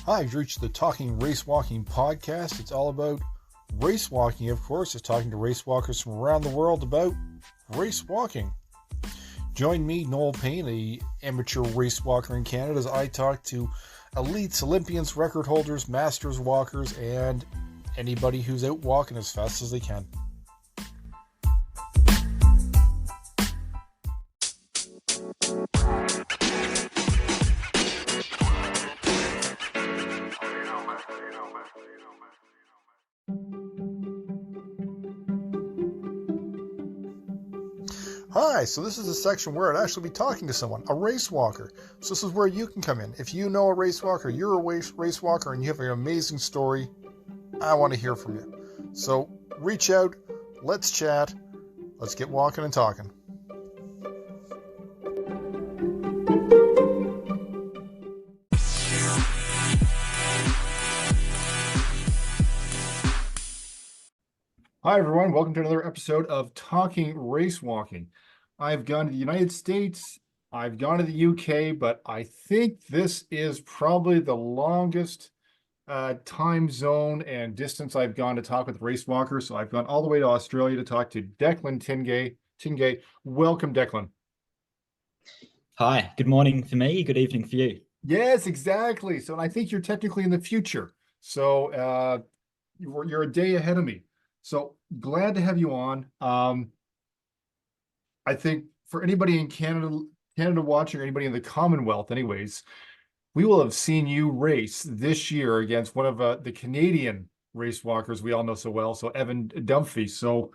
Hi, you've reached the Talking Racewalking podcast. It's all about racewalking, of course. It's talking to racewalkers from around the world about racewalking. Join me, Noel Payne, a amateur racewalker in Canada, as I talk to elites, Olympians, record holders, masters walkers, and anybody who's out walking as fast as they can. Hi, so this is a section where I'd actually be talking to someone, a race walker. So this is where you can come in. If you know a race walker, you're a race walker, and you have an amazing story, I want to hear from you. So reach out, let's chat, let's get walking and talking. Hi everyone, welcome to another episode of Talking Racewalking. I've gone to the United States, I've gone to the UK, but I think this is probably the longest time zone and distance I've gone to talk with race walkers. So I've gone all the way to Australia to talk to Declan Tingay. Welcome, Declan. Hi, good morning for me, good evening for you. Yes, exactly. So I think you're technically in the future. So you're a day ahead of me. So glad to have you on. I think for anybody in Canada watching, or anybody in the Commonwealth anyways, we will have seen you race this year against one of the Canadian race walkers we all know so well, so Evan Dunphy. So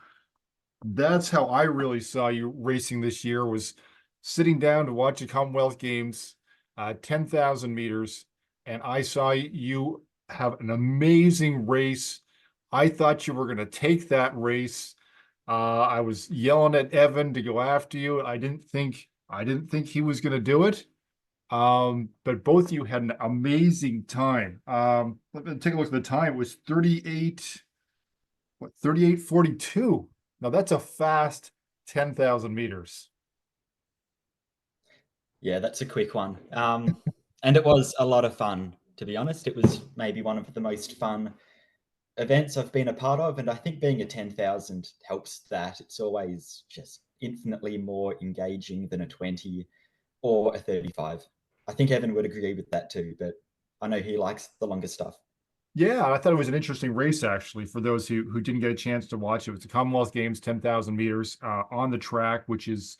that's how I really saw you racing this year, was sitting down to watch the Commonwealth Games, 10,000 meters, and I saw you have an amazing race. I thought you were going to take that race. I was yelling at Evan to go after you. I didn't think he was going to do it. But both of you had an amazing time. Let me take a look at the time. It was 38:42. Now that's a fast 10,000 meters. Yeah, that's a quick one. And it was a lot of fun, to be honest. It was maybe one of the most fun events I've been a part of, and I think being a 10,000 helps that. It's always just infinitely more engaging than a 20 or a 35. I think Evan would agree with that too, but I know he likes the longer stuff. Yeah, I thought it was an interesting race, actually, for those who didn't get a chance to watch it. It was the Commonwealth Games, 10,000 meters on the track, which is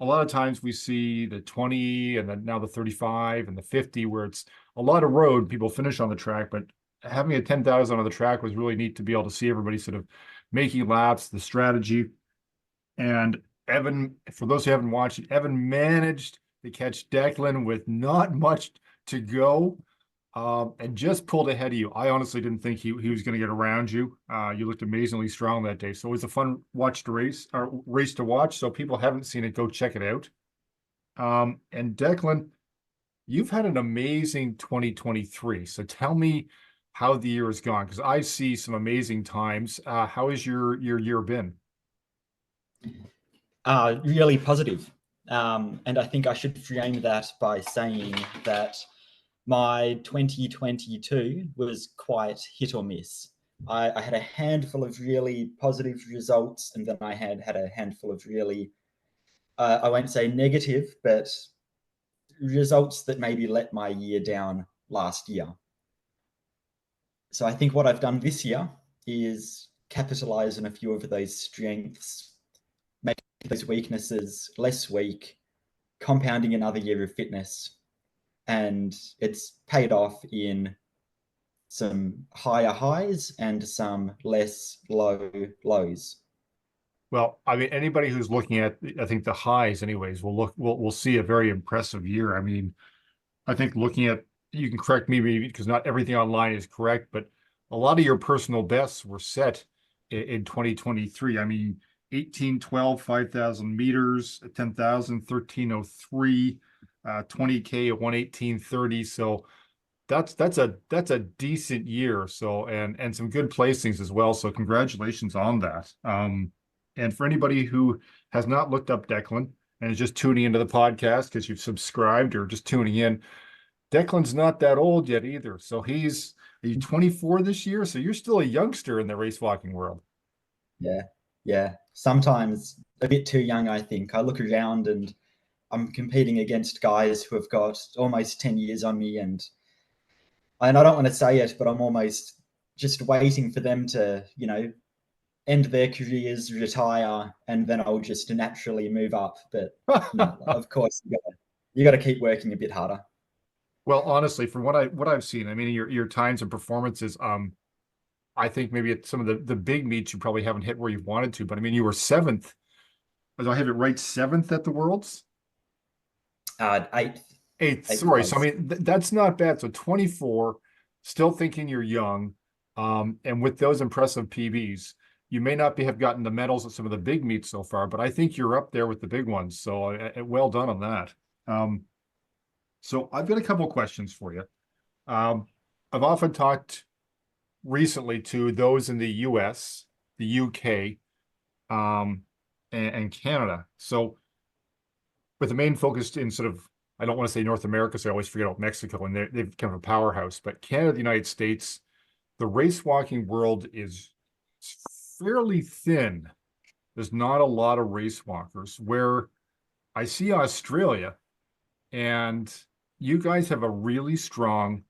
a lot of times we see the 20 and then now the 35 and the 50, where it's a lot of road, people finish on the track, but having a 10,000 on the track was really neat to be able to see everybody sort of making laps, the strategy. And Evan, for those who haven't watched it, Evan managed to catch Declan with not much to go, and just pulled ahead of you. I honestly didn't think he was going to get around you. You looked amazingly strong that day. So it was a fun race to watch. So people haven't seen it, go check it out. And Declan, you've had an amazing 2023. So tell me how the year has gone, because I see some amazing times. How has your year been? Really positive. And I think I should frame that by saying that my 2022 was quite hit or miss. I had a handful of really positive results, and then I had a handful of really, I won't say negative, but results that maybe let my year down last year. So I think what I've done this year is capitalize on a few of those strengths, make those weaknesses less weak, compounding another year of fitness. And it's paid off in some higher highs and some less low lows. Well, I mean, anybody who's looking at, I think the highs anyways, we'll see a very impressive year. I mean, I think looking at, you can correct me maybe because not everything online is correct, but a lot of your personal bests were set in 2023. I mean, 18:12, 5,000 meters, 10,000, 13:03, 20K at 1:18:30. So that's a decent year. So and some good placings as well. So congratulations on that. And for anybody who has not looked up Declan and is just tuning into the podcast because you've subscribed or just tuning in, Declan's not that old yet either. So are you 24 this year? So you're still a youngster in the race walking world. Yeah, yeah. Sometimes a bit too young, I think. I look around and I'm competing against guys who have got almost 10 years on me, and I don't want to say it, but I'm almost just waiting for them to, end their careers, retire, and then I'll just naturally move up. But no, of course you got to keep working a bit harder. Well, honestly, from what I've seen, I mean, your times and performances, I think maybe at some of the big meets you probably haven't hit where you wanted to, but I mean, you were seventh. Do I have it right? Seventh at the Worlds? Eighth, Eighth. eighth Sorry. So I place. mean, that's not bad. So 24, still thinking you're young, and with those impressive PBs, you may not have gotten the medals at some of the big meets so far, but I think you're up there with the big ones. So well done on that. So I've got a couple questions for you. Um, I've often talked recently to those in the US, the UK, and Canada. So with the main focus in sort of, I don't want to say North America, so I always forget about Mexico, and they've kind of a powerhouse, but Canada, the United States, the race walking world is fairly thin. There's not a lot of race walkers. Where I see Australia, and you guys have a really strong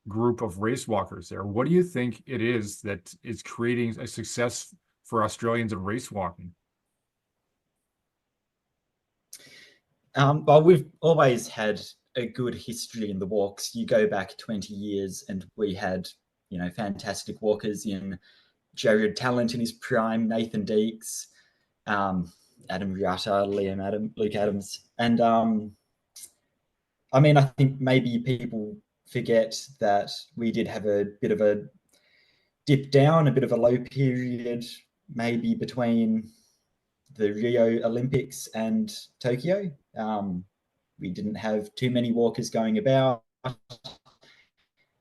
group of race walkers there. What do you think it is that is creating a success for Australians in race walking? Well, we've always had a good history in the walks. You go back 20 years and we had, fantastic walkers in Jared Talent in his prime, Nathan Deeks, Adam Riata, Luke Adams. And I mean, I think maybe people forget that we did have a bit of a dip down, a bit of a low period, maybe between the Rio Olympics and Tokyo. We didn't have too many walkers going about.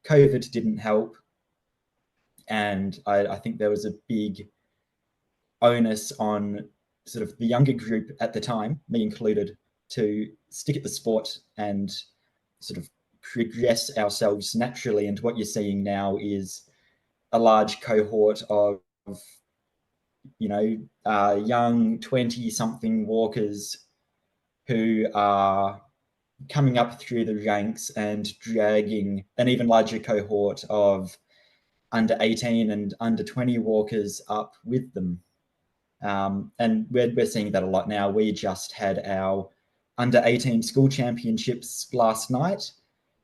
COVID didn't help. And I think there was a big onus on sort of the younger group at the time, me included, to stick at the sport and sort of progress ourselves naturally. And what you're seeing now is a large cohort of young 20 something walkers who are coming up through the ranks and dragging an even larger cohort of under 18 and under 20 walkers up with them. And we're seeing that a lot now. We just had our under 18 school championships last night.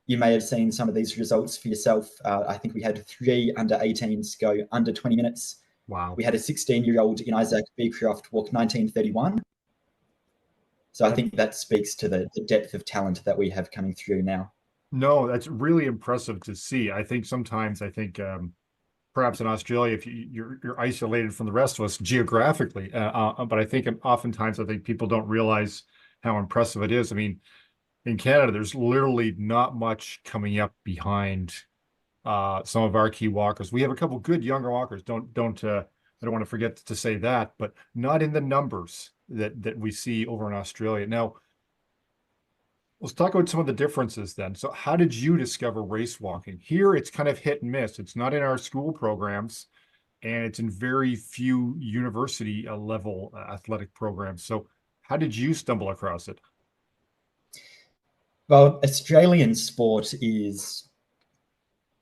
You may have seen some of these results for yourself. I think we had 3 under 18s go under 20 minutes. Wow. We had a 16-year-old in Isaac Beecroft walk 19:31. So I think that speaks to the depth of talent that we have coming through now. No, that's really impressive to see. I think sometimes perhaps in Australia, if you're isolated from the rest of us geographically, but I think oftentimes I think people don't realize how impressive it is. I mean, in Canada, there's literally not much coming up behind some of our key walkers. We have a couple good younger walkers. I don't want to forget to say that, but not in the numbers that we see over in Australia. Now, let's talk about some of the differences then. So how did you discover race walking? Here, it's kind of hit and miss. It's not in our school programs, and it's in very few university level athletic programs. So how did you stumble across it? Well, Australian sport is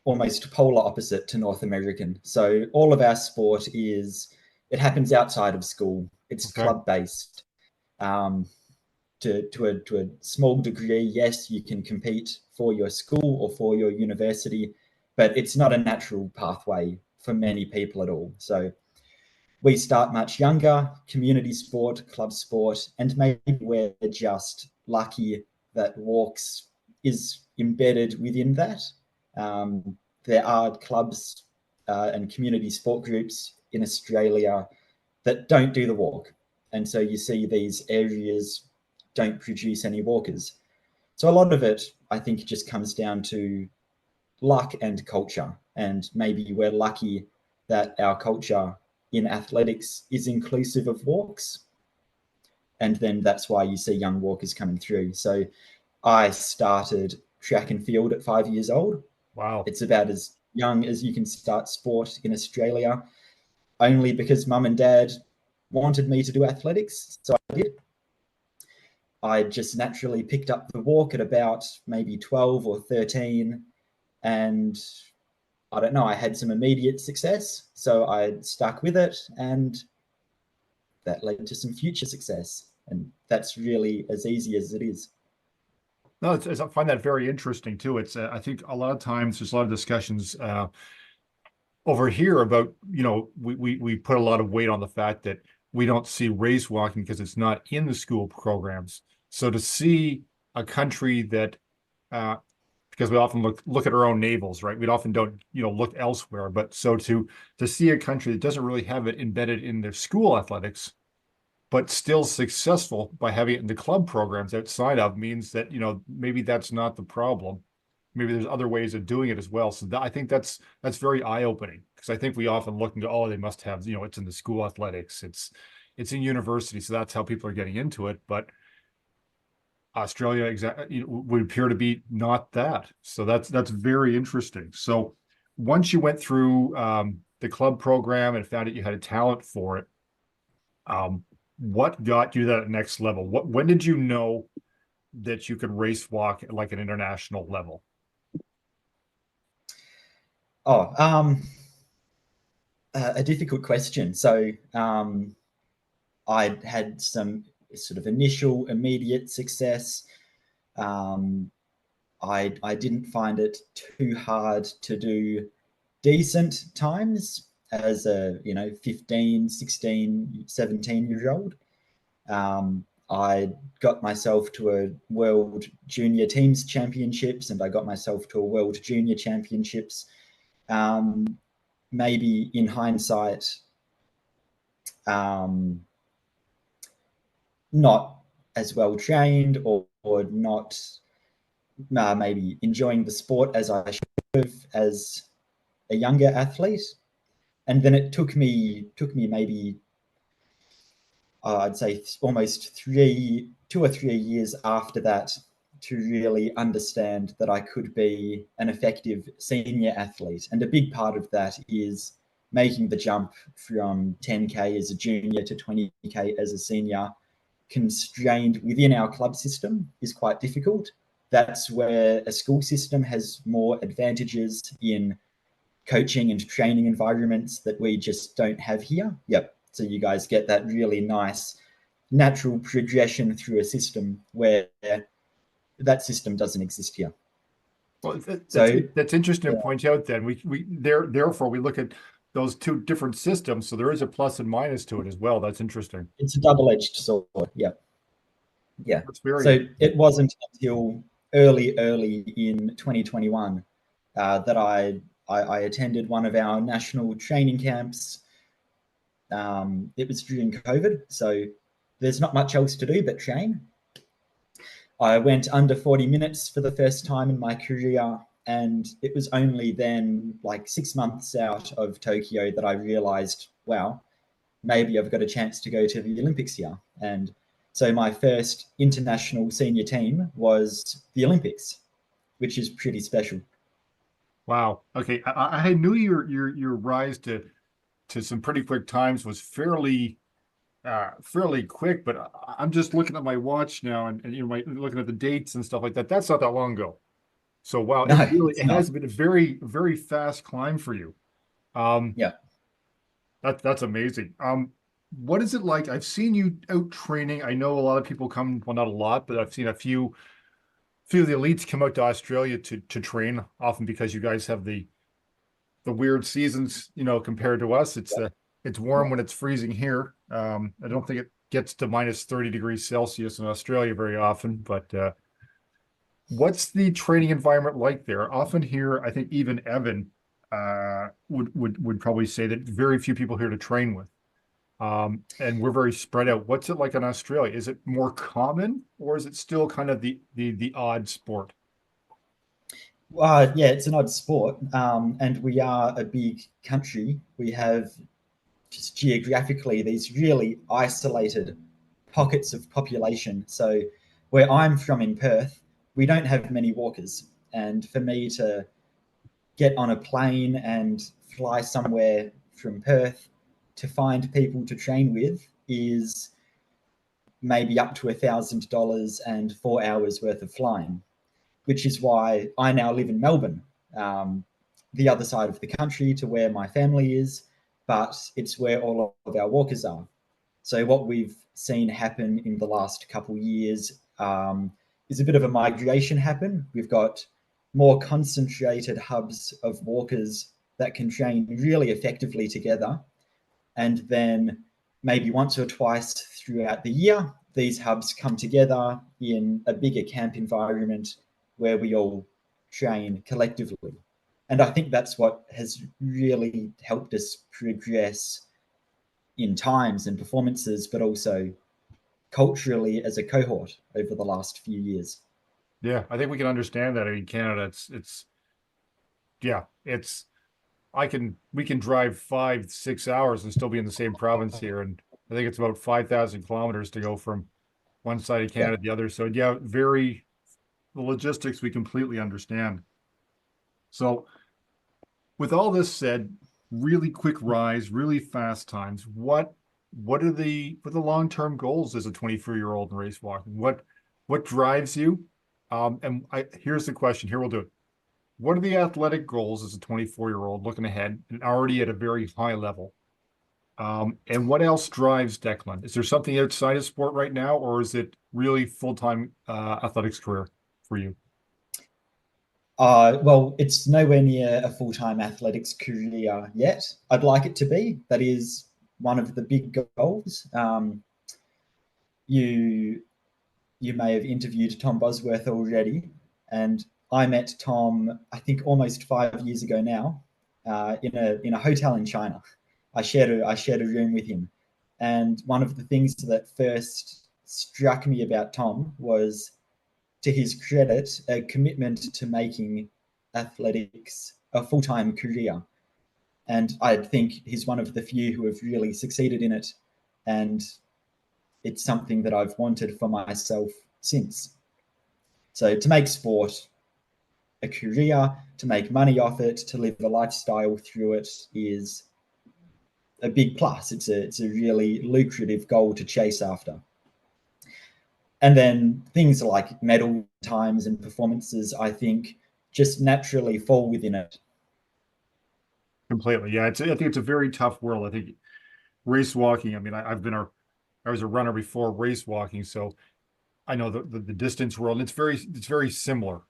almost polar opposite to North American. So all of our sport it happens outside of school. It's Okay. club based. To a small degree, yes, you can compete for your school or for your university, but it's not a natural pathway for many people at all. So we start much younger, community sport, club sport, and maybe we're just lucky that walks is embedded within that. There are clubs and community sport groups in Australia that don't do the walk. And so you see these areas don't produce any walkers. So a lot of it, I think, just comes down to luck and culture. And maybe we're lucky that our culture in athletics is inclusive of walks. And then that's why you see young walkers coming through. So I started track and field at 5 years old. Wow. It's about as young as you can start sport in Australia, only because mum and dad wanted me to do athletics. So I did. I just naturally picked up the walk at about maybe 12 or 13. And I don't know, I had some immediate success. So I stuck with it, and that led to some future success. And that's really as easy as it is. No, I find that very interesting too. It's I think a lot of times there's a lot of discussions over here about, we put a lot of weight on the fact that we don't see race walking because it's not in the school programs. So to see a country that because we often look at our own navels, right? We often don't, look elsewhere. But so to see a country that doesn't really have it embedded in their school athletics, but still successful by having it in the club programs outside of, means that, maybe that's not the problem. Maybe there's other ways of doing it as well. So I think that's very eye-opening, because I think we often look and go, oh, they must have, it's in the school athletics, it's in university, so that's how people are getting into it. But Australia would appear to be not that. So that's very interesting. So once you went through the club program and found that you had a talent for it, what got you to that next level? When did you know that you could race walk at like an international level? Oh, a difficult question. So I had some sort of initial immediate success. I didn't find it too hard to do decent times as a 15, 16, 17-year-old. I got myself to a world junior teams championships, and I got myself to a world junior championships. Maybe in hindsight, not as well trained, or not maybe enjoying the sport as I should have as a younger athlete. And then it took me maybe I'd say almost 2 or 3 years after that to really understand that I could be an effective senior athlete. And a big part of that is making the jump from 10K as a junior to 20K as a senior, constrained within our club system, is quite difficult. That's where a school system has more advantages in coaching and training environments that we just don't have here. Yep. So you guys get that really nice natural progression through a system where that system doesn't exist here. Well, that's interesting to point out. Then therefore we look at those two different systems. So there is a plus and minus to it as well. That's interesting. It's a double-edged sword. Yeah. So it wasn't until early in 2021 that I attended one of our national training camps. It was during COVID, so there's not much else to do but train. I went under 40 minutes for the first time in my career, and it was only then, like 6 months out of Tokyo, that I realized, wow, maybe I've got a chance to go to the Olympics here. And so my first international senior team was the Olympics, which is pretty special. Wow. Okay. I knew your rise to some pretty quick times was fairly quick, but I'm just looking at my watch now, and looking at the dates and stuff like that. That's not that long ago. So wow, No, it has been a very, very fast climb for you. Yeah. That's amazing. What is it like? I've seen you out training. I know a lot of people come, well, not a lot, but I've seen a few of the elites come out to Australia to train, often because you guys have the weird seasons, compared to us. It's warm when it's freezing here. I don't think it gets to minus 30 degrees Celsius in Australia very often, but what's the training environment like there? Often here, I think even Evan would probably say that very few people here to train with. And we're very spread out. What's it like in Australia? Is it more common, or is it still kind of the odd sport? Yeah, it's an odd sport, and we are a big country. We have just geographically these really isolated pockets of population. So where I'm from in Perth, we don't have many walkers. And for me to get on a plane and fly somewhere from Perth to find people to train with is maybe up to $1,000 and 4 hours worth of flying, which is why I now live in Melbourne, the other side of the country to where my family is, but it's where all of our walkers are. So what we've seen happen in the last couple of years is a bit of a migration happen. We've got more concentrated hubs of walkers that can train really effectively together. And then maybe once or twice throughout the year, these hubs come together in a bigger camp environment where we all train collectively. And I think that's what has really helped us progress in times and performances, but also culturally as a cohort over the last few years. Yeah, I think we can understand that. I mean, Canada, yeah, we can drive 5, 6 hours and still be in the same province here. And I think it's about 5,000 kilometers to go from one side of Canada to the other. So yeah, the logistics we completely understand. So with all this said, really quick rise, really fast times. What are the long-term goals as a 24-year-old in race walking? What drives you? Here's the question. Here we'll do it. What are the athletic goals as a 24-year-old looking ahead and already at a very high level? And what else drives Declan? Is there something outside of sport right now, or is it really full-time athletics career for you? Well, it's nowhere near a full-time athletics career yet. I'd like it to be. That is one of the big goals. You may have interviewed Tom Bosworth already, and I met Tom, I think, almost 5 years ago now, in a hotel in China. I shared a room with him, and one of the things that first struck me about Tom was, to his credit, a commitment to making athletics a full-time career. And I think he's one of the few who have really succeeded in it. And it's something that I've wanted for myself since. So to make sport a career, to make money off it, to live a lifestyle through it is a big plus. It's a really lucrative goal to chase after. And then things like medal times and performances, I think, just naturally fall within it. Completely. Yeah, I think it's a very tough world. I think race walking, I mean, I was a runner before race walking, so I know the distance world. It's very similar.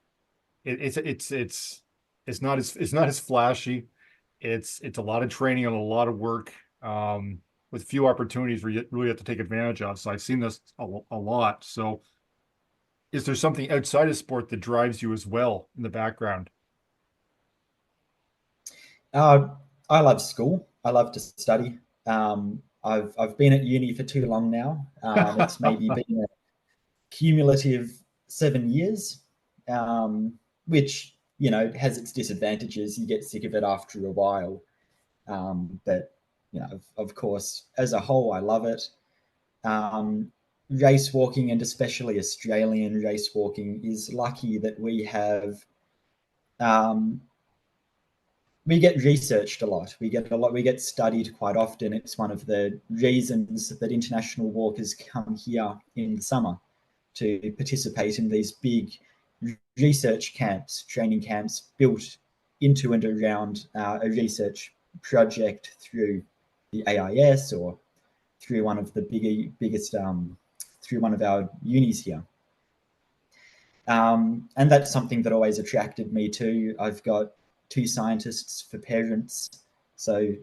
It's not as flashy. It's a lot of training and a lot of work, with few opportunities where you really have to take advantage of. So I've seen this a lot. So is there something outside of sport that drives you as well in the background? Uh, I love school. I love to study. I've been at uni for too long now. It's maybe been a cumulative 7 years, which has its disadvantages. You get sick of it after a while, but of course, as a whole, I love it. Race walking, and especially Australian race walking, is lucky that um, we get researched a lot. We get studied quite often. It's one of the reasons that international walkers come here in the summer to participate in these big research camps, training camps built into and around a research project through the AIS or through one of the biggest through one of our unis here. And that's something that always attracted me too. I've got two scientists for parents, so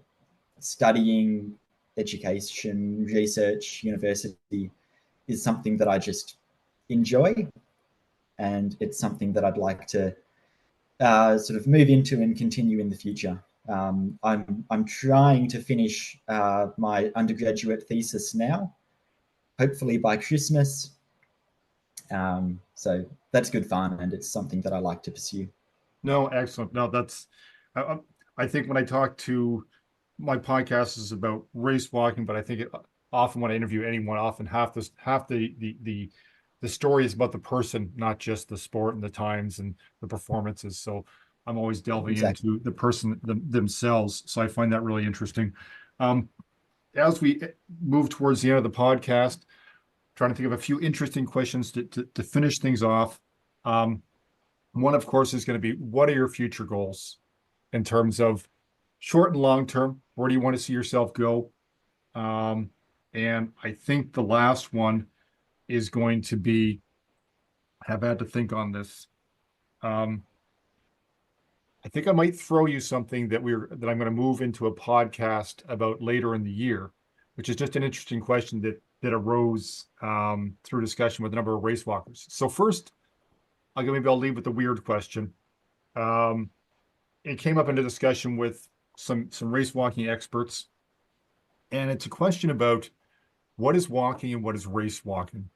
studying, education, research, university is something that I just enjoy, and it's something that I'd like to sort of move into and continue in the future. I'm trying to finish my undergraduate thesis now, hopefully by Christmas. So that's good fun, and it's something that I like to pursue. No, excellent. No, I think when I talk to my podcast is about race walking, but I think often when I interview anyone, often half the the story is about the person, not just the sport and the times and the performances. So I'm always delving Exactly. into the person themselves. So I find that really interesting. Um, as we move towards the end of the podcast, trying to think of a few interesting questions to finish things off. Um, one, of course, is going to be, what are your future goals in terms of short and long term? Where do you want to see yourself go? Um, and I think the last one is going to be, have had to think on this. Um, I think I might throw you something that I'm going to move into a podcast about later in the year, which is just an interesting question that arose through discussion with a number of race walkers. So first, maybe I'll leave with the weird question. Um, it came up into discussion with some race walking experts, and it's a question about what is walking and what is race walking.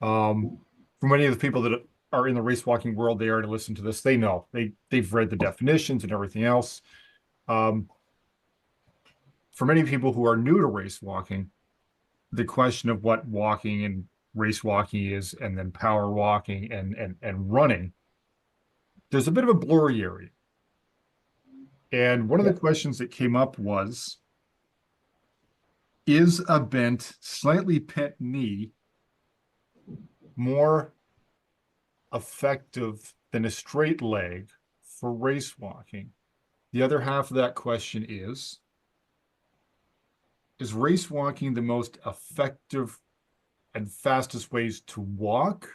For many of the people that are in the race walking world, they already listen to this. They know they've read the definitions and everything else. Um, for many people who are new to race walking, the question of what walking and race walking is, and then power walking and running, there's a bit of a blurry area. And one of the Yep. questions that came up was, is a bent, slightly bent knee more effective than a straight leg for race walking? The other half of that question is race walking the most effective and fastest ways to walk?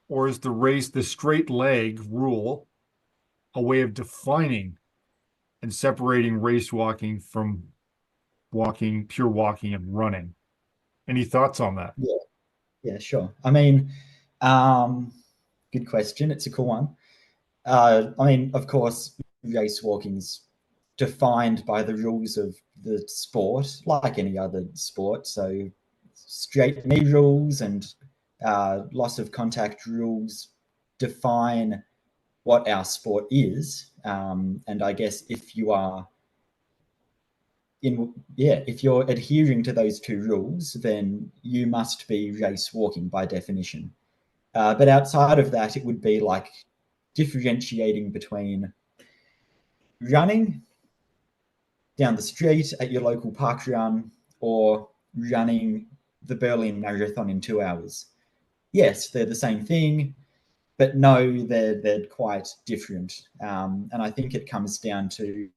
Or is the straight leg rule a way of defining and separating race walking from pure walking and running? Any thoughts on that? Yeah. Yeah, sure. I mean, um, good question. It's a cool one. I mean, of course, race walking's defined by the rules of the sport, like any other sport. So, straight knee rules and loss of contact rules define what our sport is. And I guess if you're adhering to those two rules, then you must be race walking by definition. But outside of that, it would be like differentiating between running down the street at your local park run or running the Berlin Marathon in 2 hours. Yes, they're the same thing, but no, they're quite different. And I think it comes down to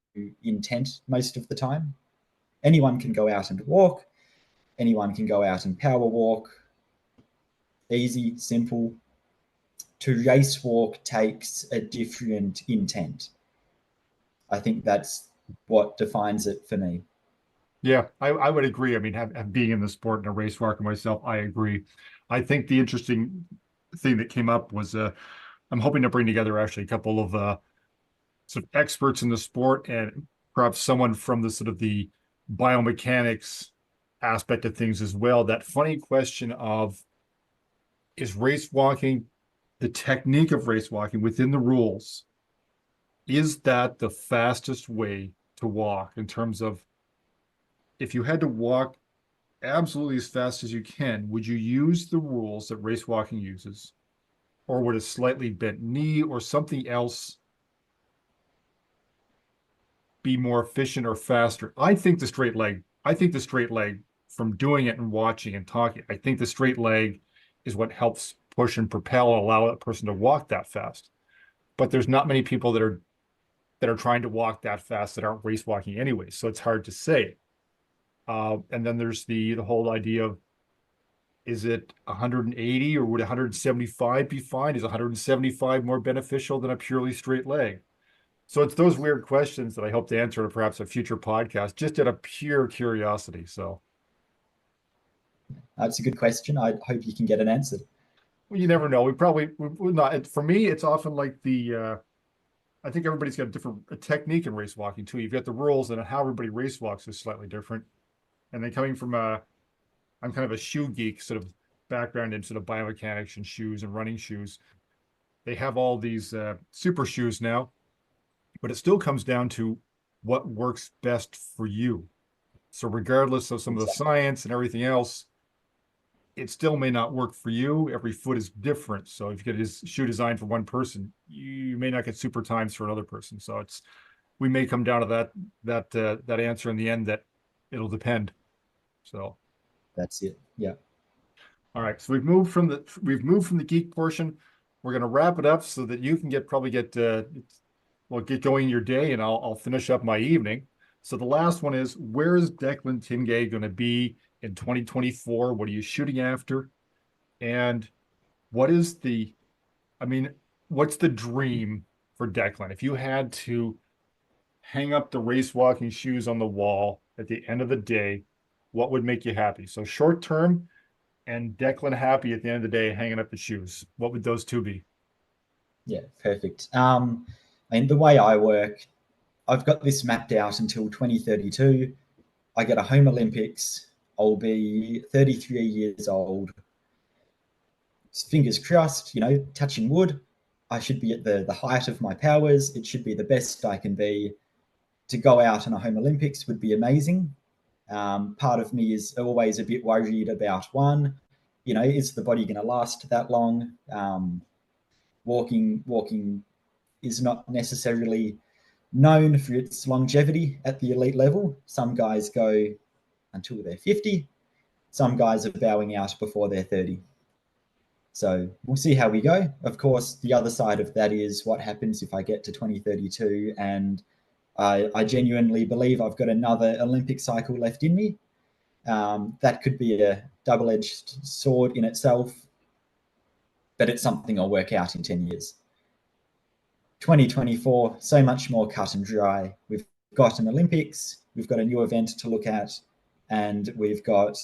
intent most of the time. Anyone can go out and walk. Anyone can go out and power walk. Easy, simple. To race walk takes a different intent. I think that's what defines it for me. Yeah, I would agree. I mean, being in the sport and a race walker myself, I agree. I think the interesting thing that came up was I'm hoping to bring together actually a couple of sort of experts in the sport and perhaps someone from the sort of the biomechanics aspect of things as well. That funny question of, is race walking, the technique of race walking within the rules, is that the fastest way to walk in terms of, if you had to walk absolutely as fast as you can, would you use the rules that race walking uses? Or would a slightly bent knee or something else be more efficient or faster? I think the straight leg, from doing it and watching and talking, I think the straight leg is what helps push and propel and allow that person to walk that fast. But there's not many people that are trying to walk that fast that aren't race walking anyway. So it's hard to say. And then there's the whole idea of, is it 180 or would 175 be fine? Is 175 more beneficial than a purely straight leg? So it's those weird questions that I hope to answer in perhaps a future podcast, just out of pure curiosity. So, That's a good question. I hope you can get an answer. well, you never know. We're not. For me, it's often like I think everybody's got a different technique in race walking too. You've got the rules, and how everybody race walks is slightly different. And then coming from I'm kind of a shoe geek sort of background in sort of biomechanics and shoes and running shoes. They have all these super shoes now, but it still comes down to what works best for you. So regardless of some of the Exactly. science and everything else, it still may not work for you. Every foot is different. So if you get a shoe designed for one person, you may not get super times for another person. So we may come down to that answer in the end, that it'll depend. So That's it. Yeah. all right, so we've moved from the geek portion. We're gonna wrap it up so that you can get going your day, and I'll finish up my evening. So the last one is, where is Declan Tingay going to be in 2024? What are you shooting after? And what is what's the dream for Declan? If you had to hang up the race walking shoes on the wall at the end of the day, what would make you happy? So short term and Declan happy at the end of the day hanging up the shoes. What would those two be? Yeah, perfect. The way I work, I've got this mapped out until 2032. I get a home Olympics. I'll be 33 years old. Fingers crossed, touching wood. I should be at the height of my powers. It should be the best I can be. To go out on a home Olympics would be amazing. Part of me is always a bit worried about one, is the body going to last that long? Walking is not necessarily known for its longevity at the elite level. Some guys go until they're 50. Some guys are bowing out before they're 30. So we'll see how we go. Of course, the other side of that is what happens if I get to 2032 and I genuinely believe I've got another Olympic cycle left in me. That could be a double-edged sword in itself, but it's something I'll work out in 10 years. 2024, so much more cut and dry. We've got an Olympics, we've got a new event to look at, and we've got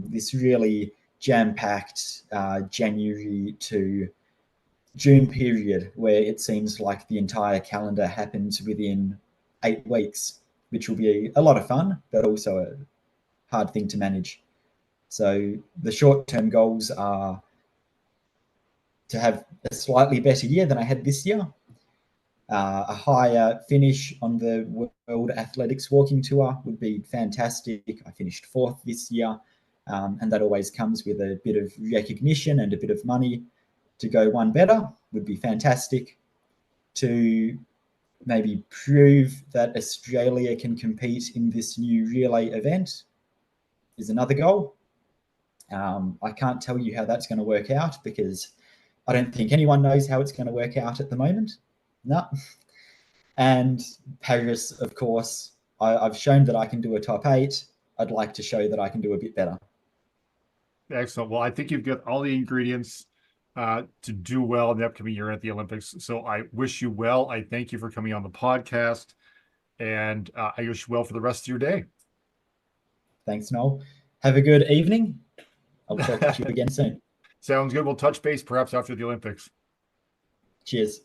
this really jam-packed January to June period where it seems like the entire calendar happens within 8 weeks, which will be a lot of fun, but also a hard thing to manage. So the short-term goals are to have a slightly better year than I had this year, a higher finish on the World Athletics Walking Tour would be fantastic. I finished 4th this year, and that always comes with a bit of recognition and a bit of money. To go one better would be fantastic. To maybe prove that Australia can compete in this new relay event is another goal. I can't tell you how that's going to work out because I don't think anyone knows how it's going to work out at the moment. No. And Paris, of course, I've shown that I can do a top 8. I'd like to show that I can do a bit better. Excellent. Well, I think you've got all the ingredients to do well in the upcoming year at the Olympics. So I wish you well. I thank you for coming on the podcast, and I wish you well for the rest of your day. Thanks, Noel. Have a good evening. I'll talk to you again soon. Sounds good. We'll touch base perhaps after the Olympics. Cheers.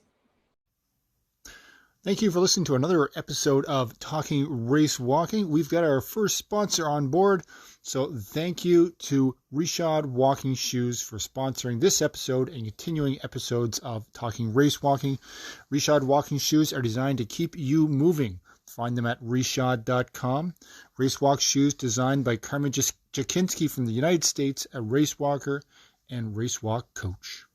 Thank you for listening to another episode of Talking Race Walking. We've got our first sponsor on board, so thank you to Reshod Walking Shoes for sponsoring this episode and continuing episodes of Talking Race Walking. Reshod Walking Shoes are designed to keep you moving. Find them at reshod.com. Racewalk shoes designed by Carmen Jakinski from the United States, a race walker and racewalk coach.